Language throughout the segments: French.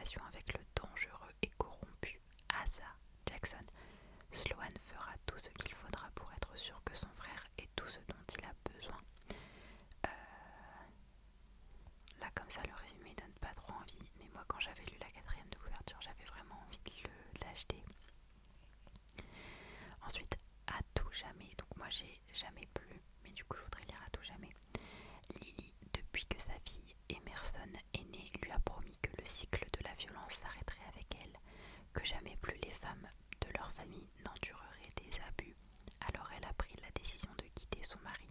relation avec le dangereux et corrompu Asa Jackson, Sloan fera tout ce qu'il faudra pour être sûr que son frère ait tout ce dont il a besoin. Là comme ça le résumé donne pas trop envie, mais moi quand j'avais lu la 4e de couverture j'avais vraiment envie de l'acheter. Ensuite, À tout jamais, donc moi j'ai jamais plu, mais du coup je voudrais lire À tout jamais. Lily, depuis que sa fille Emerson est née, lui a promis que le cycle de la violence s'arrêterait avec elle, que jamais plus les femmes de leur famille n'endureraient des abus. Alors elle a pris la décision de quitter son mari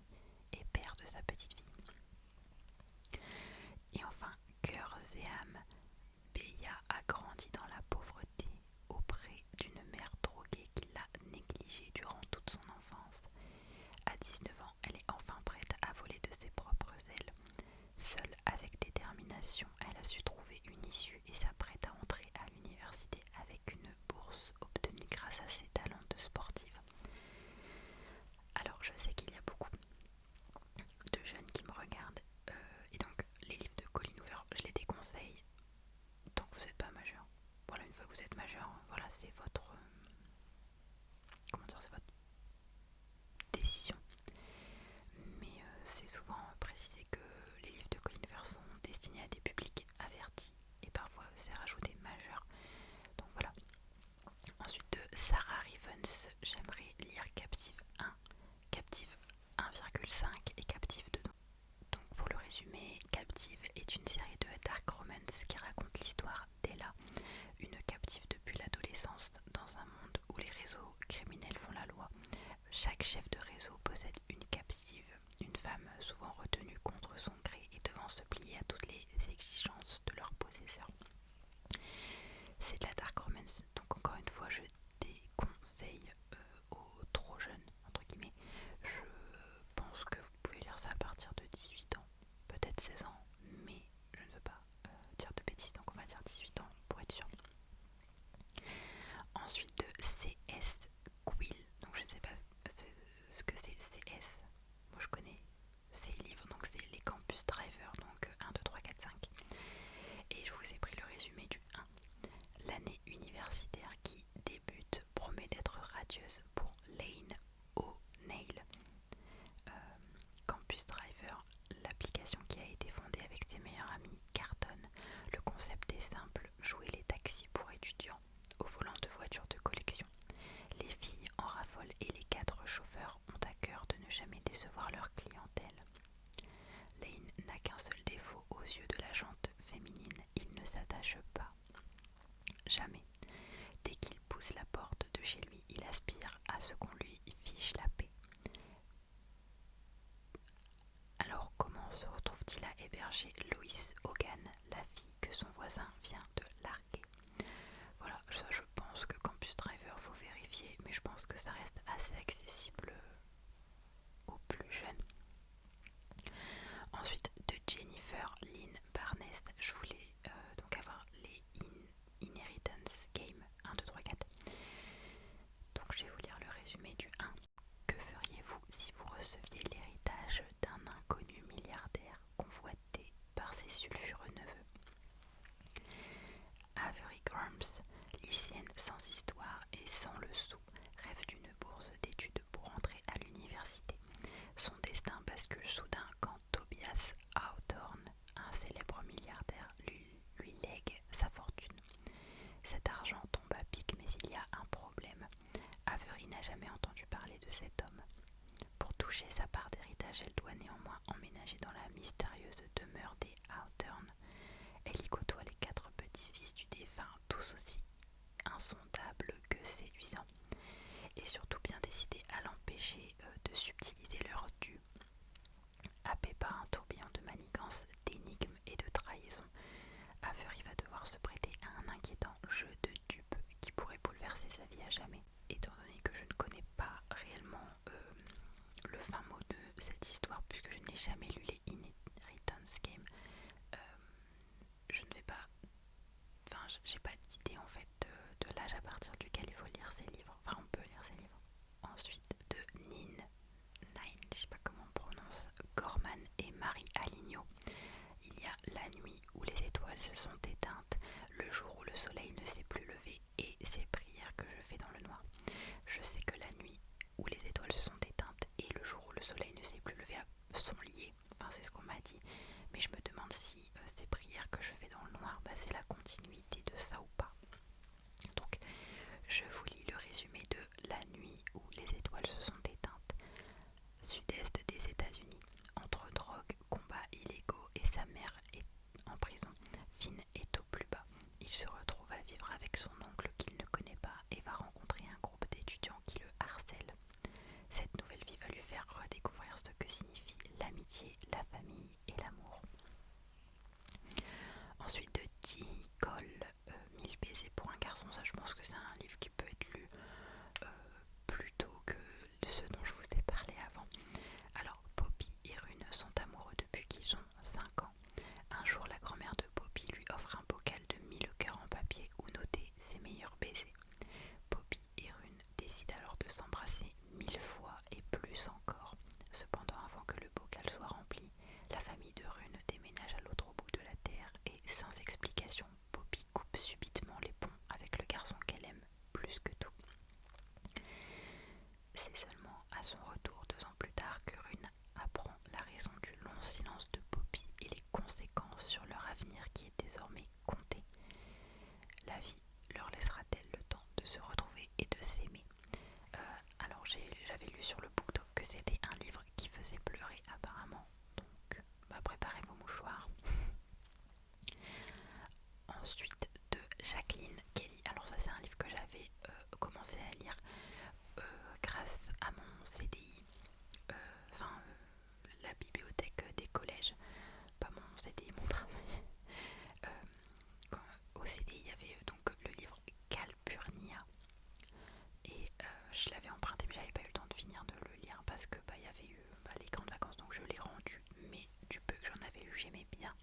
et père de sa petite fille. Et enfin, Cœurs et âmes, Béa a grandi dans la pauvreté auprès d'une mère droguée qui l'a négligée durant toute son enfance. À 19 ans, elle est enfin prête à voler de ses propres ailes. Seule avec détermination, elle a su trouver une issue et s'apprête à entrer à l'université avec une bourse obtenue grâce à ses talents de sportive. Alors je sais qu'il y a beaucoup de jeunes qui me regardent et donc les livres de Colleen Hoover, je les déconseille tant que vous n'êtes pas majeur. Voilà, une fois que vous êtes majeur, voilà, c'est votre c'est votre décision. Mais c'est souvent précisé que les livres de Colleen Hoover sont destinés à des publics avertis et parfois c'est rajouté majeur. Donc voilà. Ensuite de Sarah Rivens, j'aimerais lire Captive 1, Captive 1,5 et Captive 2. Donc pour le résumé, Captive est une série de dark romance qui raconte l'histoire d'Ella, une captive depuis l'adolescence dans un monde où les réseaux criminels font la loi. Chaque chef de réseau possède une captive, une femme souvent retenue contre son gré et devant se plier à toutes les exigences de leur possesseur. C'est de la dark romance, donc encore une fois je déconseille aux trop jeunes, entre guillemets. Je pense que vous pouvez lire ça à partir de 18 ans, peut-être 16 ans, mais je ne veux pas dire de bêtises, donc on va dire 18 ans pour être sûr. Ensuite de CS Quill, donc je ne sais pas ce que c'est CS, moi je connais ces livres, donc c'est les Campus Driver, donc 1, 2, 3, 4, 5. Et je vous ai pris le résumé du 1. L'année universitaire qui débute promet d'être radieuse pour Lane O'Neill. Campus Driver, l'application qui a été fondée avec ses meilleurs amis, cartonne. Le concept est simple, jouer les taxis pour étudiants au volant de voitures de collection. Les filles en raffolent et les 4 chauffeurs ont à cœur de ne jamais décevoir leur clientèle. Lane n'a qu'un seul défaut aux yeux de la jante féminine, il ne s'attache pas. Jamais. Dès qu'il pousse la porte de chez lui, il aspire à ce qu'on lui fiche la paix. Alors comment se retrouve-t-il à héberger Lois Hogan, la fille que son voisin vient de larguer? Voilà, ça je pense que Campus Driver, faut vérifier, mais je pense que ça reste assez accessible aux plus jeunes. c'est la continuité de ça ou pas. Donc je vous lis le résumé de La nuit où les étoiles se sont éteintes. Sud-est des États-Unis, entre drogue, combats illégaux et sa mère est en prison, Finn est au plus bas. Il se retrouve à vivre avec son oncle qu'il ne connaît pas et va rencontrer un groupe d'étudiants qui le harcèlent. Cette nouvelle vie va lui faire redécouvrir ce que signifie l'amitié, la famille et l'amour. Ensuite de T. Cole, 1000 baisers pour un garçon, ça je pense que c'est un livre qui peut être lu plus tôt que ceux dont je vous ai parlé avant. Alors Poppy et Rune sont amoureux depuis qu'ils ont 5 ans. Un jour la grand-mère de Poppy lui offre un bocal de 1000 cœurs en papier où noter ses meilleurs baisers. Poppy et Rune décident alors de s'embrasser 1000 fois et plus encore. Cependant, avant que le bocal soit rempli, la famille de Rune déménage à l'autre bout de la terre et, sans explication, Poppy coupe subitement les ponts avec le garçon qu'elle aime plus que tout. C'est seulement à son retour 2 ans plus tard que Rune apprend la raison du long silence de Poppy et les conséquences sur leur avenir qui est désormais compté. La vie leur laissera-t-elle le temps de se retrouver et de s'aimer? Alors j'avais lu sur le BookTok que c'était un livre qui faisait pleurer apparemment, donc préparez vos mouchoirs. Ensuite de Jacqueline Kelly, alors ça c'est un livre que j'avais commencé à lire grâce à mon CDI, la bibliothèque des collèges, pas mon CDI, mon travail. Au CDI il y avait donc le livre Calpurnia et je l'avais emprunté mais j'avais pas eu le temps de finir de le lire parce que il y avait eu les grandes vacances, donc je l'ai rendu, mais du peu que j'en avais eu j'aimais bien.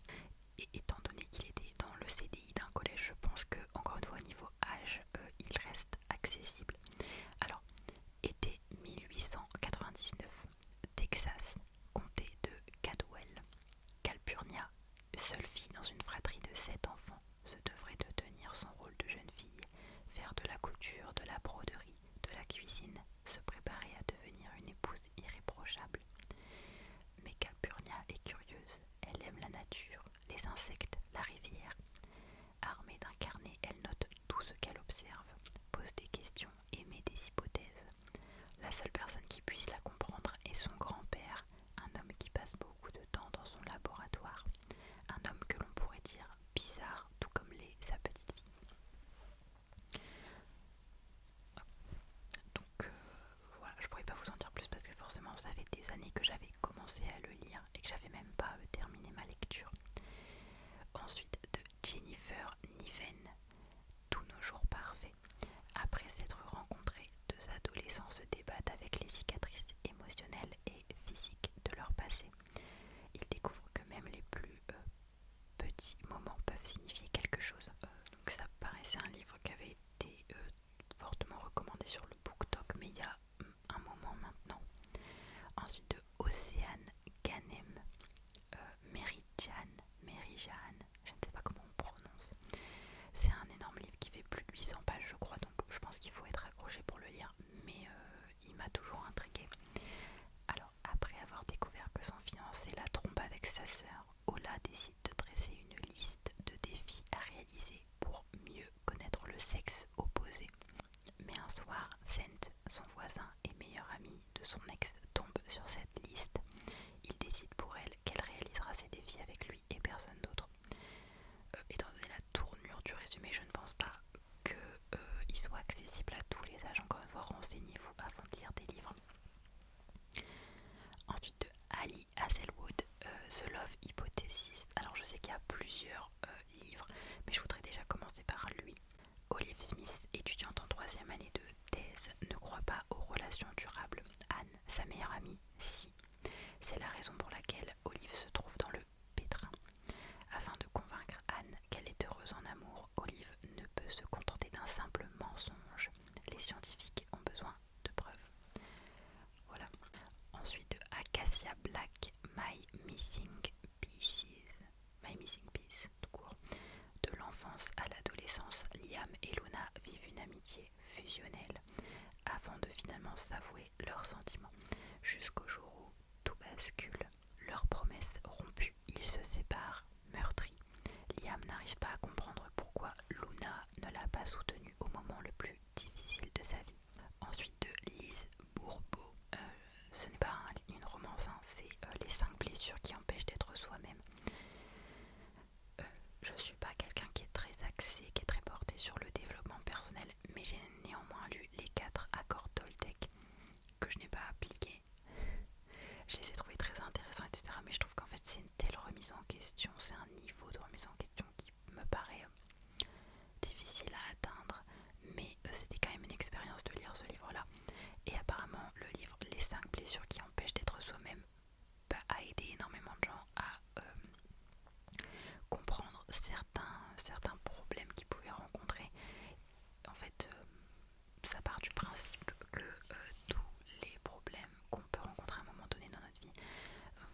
Et étant donné qu'il était dans le CDI d'un collège, je pense que, encore une fois, au niveau âge, il reste accessible. Alors, été 1899, Texas, comté de Caldwell. Calpurnia, seule fille dans une fratrie de 7 enfants, se devrait de tenir son rôle de jeune fille, faire de la couture, de la broderie, de la cuisine, se préparer à devenir une épouse irréprochable. Mais Calpurnia est curieuse, elle aime la nature, les insectes, la rivière. Armée d'un carnet, elle note tout ce qu'elle observe, pose des questions, émet des hypothèses. La seule personne qui puisse la comprendre est son grand-père, un homme qui passe beaucoup de temps dans son laboratoire, un homme que l'on pourrait dire bizarre, tout comme sa petite fille. Donc voilà, je pourrais pas vous en dire plus parce que forcément ça fait des années que j'avais commencé à le lire et que j'avais même pas terminé ma lecture. Ensuite de Jennifer Niven, Tous nos jours parfaits. Après s'être rencontrés, 2 adolescents se débattent avec les cicatrices émotionnelles et physiques de leur passé. Ils découvrent que même les plus petits moments peuvent signifier quelque chose. Donc ça paraissait un livre qui avait été fortement recommandé sur le BookTok, mais il y a un moment maintenant. Ensuite de Océane Ganem, Merijan, je ne sais pas comment on prononce. C'est un énorme livre qui fait plus de 800 pages je crois, donc je pense qu'il faut être accroché pour le lire, mais il m'a toujours intriguée. Alors après avoir découvert que son fiancé la trompe avec sa sœur, Ola décide de dresser une liste de défis à réaliser pour mieux connaître le sexe opposé. Mais un soir, Sent, son voisin et meilleur ami de son ex, tombe sur cette liste. Il décide pour elle qu'elle réalisera ses défis avec lui et personne d'autre. Étant donné la tournure du résumé, je ne pense pas qu'il soit accessible à tous les âges. Encore une fois, renseignez-vous avant de lire des livres. Ensuite de Ali Hazelwood, The Love Hypothesis. Alors je sais qu'il y a plusieurs livres, mais je voudrais déjà commencer par lui. Olive Smith, étudiante en 3e année de thèse, ne croit pas aux relations durables. Anne, sa meilleure amie, si. C'est la raison pour laquelle Olive se trouve dans le pétrin. Afin de convaincre Anne qu'elle est heureuse en amour, Olive ne peut se contenter d'un simple mensonge. Les scientifiques ont besoin de preuves. Voilà. Ensuite de Acacia Black, My Missing Pieces. My Missing Piece, tout court. De l'enfance à l'adolescence, Liam et Luna vivent une amitié fusionnelle avant de finalement s'avouer leurs sentiments, jusqu'au jour où tout bascule. Leur l'a soutenu au moment le plus difficile de sa vie. Ensuite de Lise Bourbeau, ce n'est pas une romance, hein, c'est les 5 blessures qui empêchent d'être soi-même. Je suis pas quelqu'un qui est très axé, qui est très porté sur le développement personnel, mais j'ai néanmoins lu les 4 accords Toltec que je n'ai pas appliqués. Je les ai trouvés très intéressants, etc. Mais je trouve qu'en fait c'est une telle remise en question, c'est un niveau de remise en question qui me paraît difficile à atteindre, mais c'était quand même une expérience de lire ce livre-là. Et apparemment le livre Les 5 blessures qui empêchent d'être soi-même a aidé énormément de gens à comprendre certains problèmes qu'ils pouvaient rencontrer. En fait, ça part du principe que tous les problèmes qu'on peut rencontrer à un moment donné dans notre vie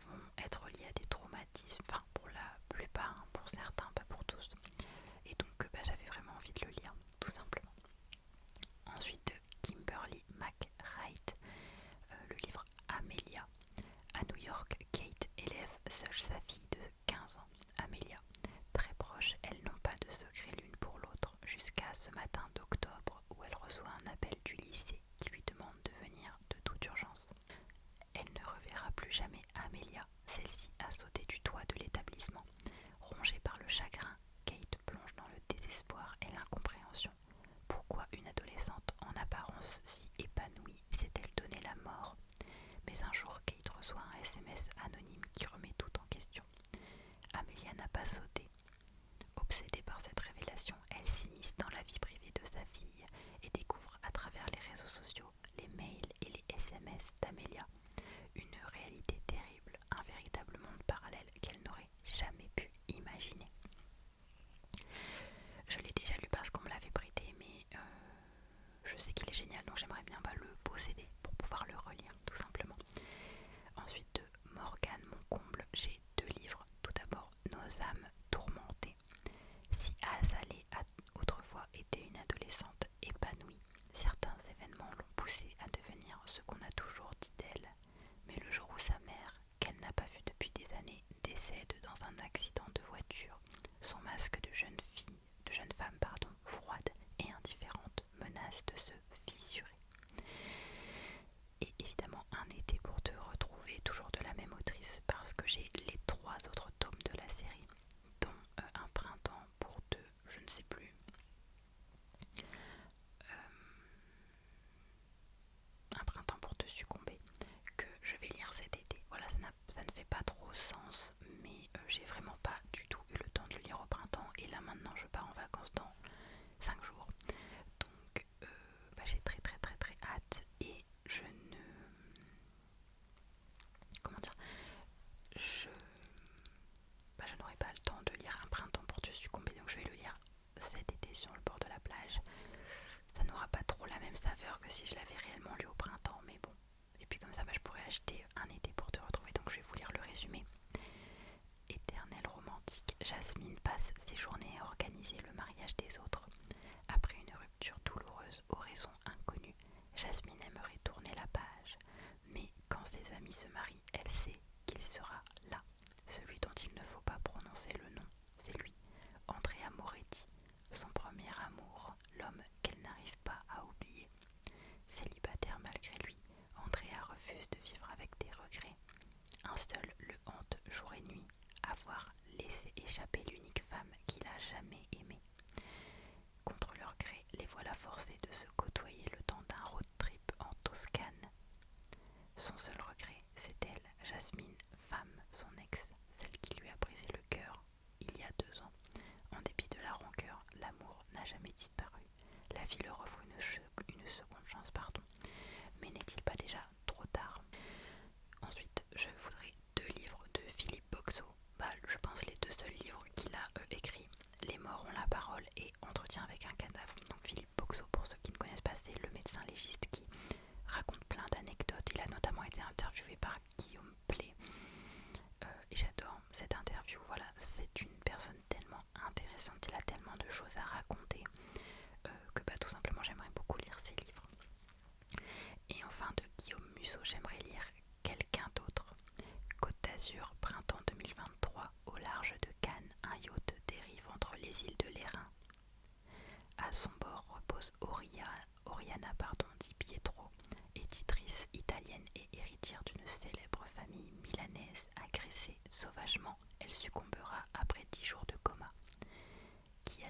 vont être liés à des traumatismes, enfin pour la plupart, hein, pour certains, pas pour tous. Et donc j'avais vraiment envie de le lire, tout simplement. Ensuite de Kimberly McWright, le livre Amelia. À New York, Kate élève seule sa fille de 15 ans, Amelia. Très proches, elles n'ont pas de secret l'une pour l'autre, jusqu'à ce matin d'octobre où elle reçoit un appel du lycée qui lui demande de venir de toute urgence. Elle ne reverra plus jamais Amelia, celle-ci a sauté du toit de l'établissement. Rongée par le chagrin, Kate plonge dans le désespoir et l'incompréhension. Pourquoi une adolescente en apparence si épanouie s'est-elle donné la mort? Mais un jour, Kate reçoit un SMS anonyme qui remet tout en question. Amelia n'a pas sauté. Obsédée par cette révélation, elle s'immisce dans la vie privée de sa fille et découvre à travers les réseaux sociaux, les mails et les SMS d'Amelia une réalité terrible, un véritable monde parallèle qu'elle n'aurait jamais pu imaginer. Je l'ai déjà lu parce qu'on me l'avait prêté, mais je sais qu'il est génial, donc j'aimerais bien le posséder pour pouvoir le relire, tout simplement. Ensuite de Morgane Moncomble, j'ai 2 livres. Tout d'abord, Nos âmes tourmentées. Si Azalée a autrefois été une adolescente épanouie, certains événements l'ont poussée à devenir ce qu'on a toujours dit d'elle. Mais le jour où sa mère, qu'elle n'a pas vue depuis des années, décède dans un accident de voiture, son masque de jeune femme, froide et indifférente, menace de se fissurer. Et évidemment Un été pour te retrouver, toujours de la même autrice, parce que j'ai les 3 autres tomes de la série, dont Un printemps pour te, je ne sais plus, Un printemps pour te succomber, que je vais lire cet été. Voilà, ça ne fait pas trop sens, mais j'ai vraiment pas du tout eu le temps de le lire au printemps, et là maintenant je pars en vacances dans 5 jours. Donc j'ai très très très très hâte, et je ne... Comment dire, je n'aurai pas le temps de lire Un printemps pour te succomber, donc je vais le lire cet été sur le bord de la plage. Ça n'aura pas trop la même saveur que si je l'avais réellement lu au printemps, mais bon. Et puis comme ça, je pourrais acheter Un été pour te retrouver, donc je vais vous lire le résumé. Éternelle romantique, Jasmine passe ses journées à organiser le mariage des autres. Après une rupture douloureuse aux raisons inconnues, Jasmine aimerait tourner la page. Mais quand ses amis se marient, elle sait qu'il sera là. Celui dont il ne faut pas prononcer le nom, c'est lui, Andrea Moretti, son premier amour, l'homme qu'elle n'arrive pas à oublier. Célibataire malgré lui, Andrea refuse de vivre avec des regrets. Un seul le hante jour et nuit, avoir laissé échapper l'unique femme qu'il a jamais aimée. Contre leur gré, les voilà forcés de se côtoyer le temps d'un road trip en Toscane. Son seul regret, c'est elle, Jasmine, femme, son ex, celle qui lui a brisé le cœur il y a 2 ans. En dépit de la rancœur, l'amour n'a jamais disparu. La vie leur offre une seconde chance, mais n'est-il pas déjà trop tard? Ensuite, je voudrais 2 livres de Philippe Boxeau. Je pense les 2 seuls livres qu'il a écrits. Les morts ont la parole et Entretien avec un cadavre. Donc Philippe Boxeau, pour ceux qui ne connaissent pas, c'est le médecin légiste qui raconte plein d'anecdotes. Il a notamment été interviewé par Guillaume Play. Et j'adore cette interview. Voilà, c'est une personne tellement intéressante. Il a tellement de choses à raconter que tout simplement j'aimerais beaucoup lire ses livres. Et enfin de Guillaume Musso, j'aimerais lire Quelqu'un d'autre. Côte d'Azur, printemps 2023, au large de Cannes, un yacht dérive entre les îles de l'Airain. À son bord,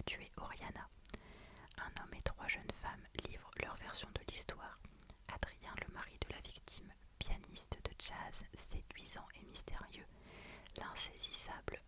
tué Oriana. Un homme et 3 jeunes femmes livrent leur version de l'histoire. Adrien, le mari de la victime, pianiste de jazz séduisant et mystérieux, l'insaisissable